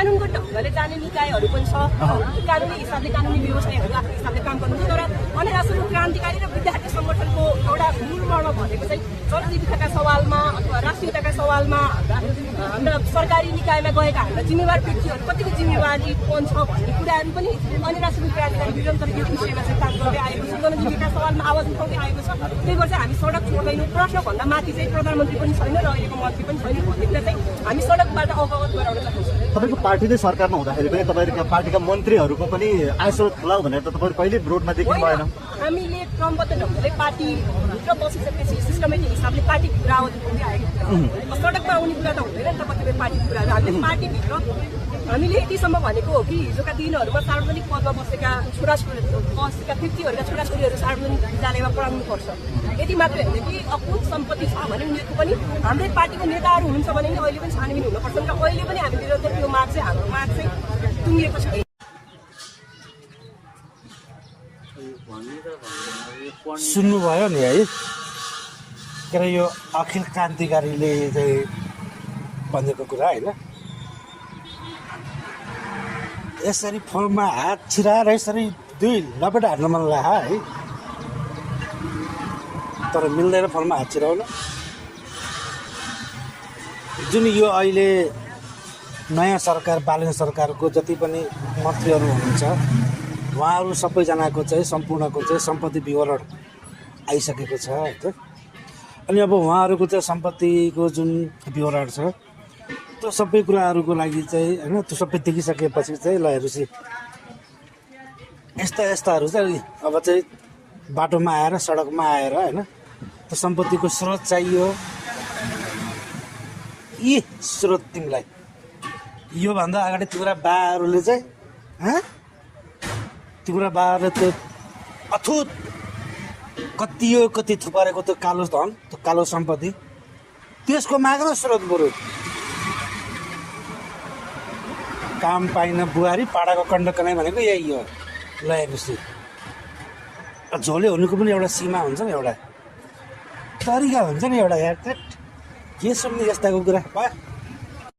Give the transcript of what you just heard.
कानुनको ढङ्गले जाने निकायहरू पनि छ, कानुनी हिसाबले कानुनी व्यवसायहरू आफ्नो हिसाबले काम गर्नुहुन्छ। तर अनिराश्रु क्रान्तिकारी र विद्यार्थी सङ्गठनको एउटा मूल वर्ण भनेको चाहिँ जनजीविकाका सवालमा अथवा राष्ट्रियताका सवालमा हाम्रा सरकारी निकायमा गएका हाम्रा जिम्मेवार व्यक्तिहरू कतिको जिम्मेवारीपन छ भन्ने कुराहरू पनि अनिराश्रु क्रान्तिकारी निरन्तर यो विषयमा चाहिँ काम गर्दै आएको छ, जनजीविका सवालमा आवाज उठाउँदै आएको छ। त्यही भएर चाहिँ हामी सडक छोड्दैनौँ। प्रश्नभन्दा माथि चाहिँ प्रधानमन्त्री पनि छैन र अहिलेको मन्त्री पनि छैन भन्ने कुरा चाहिँ हामी सडकबाट अवगत गराउन चाहन्छौँ। तपाईँको पार्टीले सरकारमा हुँदाखेरि पनि तपाईँको पार्टीका मन्त्रीहरूको पनि आयस्रोत खुलाउ भनेर त तपाईँहरू कहिले विरोधमा देख्नु भएन? हामीले क्रमबद्ध ढङ्गले पार्टीभित्र बसिसकेपछि सिस्टमेटिक हिसाबले पार्टीभित्र आवाज उठाउँदै आएको कुरा। सडकमा आउने कुरा त हुँदैन नि त कतिपय पार्टीको कुराहरू। हामीले पार्टीभित्र हामीले यतिसम्म भनेको हो कि हिजोका दिनहरूमा सार्वजनिक पदमा बसेका बसेका व्यक्तिहरूका छोराछोरीहरू सार्वजनिक विद्यालयमा पढाउनुपर्छ। यति मात्रै होइन कि अकुत सम्पत्ति छ भने उनीहरूको पनि हाम्रै पार्टीको नेताहरू हुनुहुन्छ भने नि अहिले पनि छानबिन हुनुपर्छ र अहिले पनि हामी निरन्तर त्यो माग चाहिँ हाम्रो माग चाहिँ टुङ्गिएको छ। सुन्नुभयो नि है, के अरे यो अखिल क्रान्तिकारीले चाहिँ भनेको कुरा होइन। यसरी फोनमा हात छिराएर यसरी दुई लपेट हाल्न मन लाग्यो है, तर मिल्दैन फोनमा हात छिराउन। जुन यो अहिले नयाँ सरकार बालन सरकारको जति पनि मन्त्रीहरू हुनुहुन्छ उहाँहरू सबैजनाको चाहिँ सम्पूर्णको चाहिँ सम्पत्ति विवरण आइसकेको छ होइन। अनि अब उहाँहरूको चाहिँ सम्पत्तिको जुन विवरण छ त्यो सबै कुराहरूको लागि चाहिँ होइन, त्यो सबै देखिसकेपछि चाहिँ ल हेर्नुहोस् यस्ताहरू चाहिँ अब चाहिँ बाटोमा आएर सडकमा आएर होइन त्यो सम्पत्तिको स्रोत चाहियो। यी स्रोत तिमीलाई योभन्दा अगाडि तिम्रा बाहरूले चाहिँ तिम्रा बाहरूले त्यो अथुत कति थुपारेको त्यो कालो धन, त्यो कालो सम्पत्ति, त्यसको माग्न स्रोत बरु काम पाइन बुहारी पाडाको कण्डकनै भनेको यही हो। ल हेर्नुहोस् झोले हुनुको पनि एउटा सीमा हुन्छ नि, एउटा तरिका हुन्छ नि एउटा। यार के सुन्ने यस्ताको कुरा।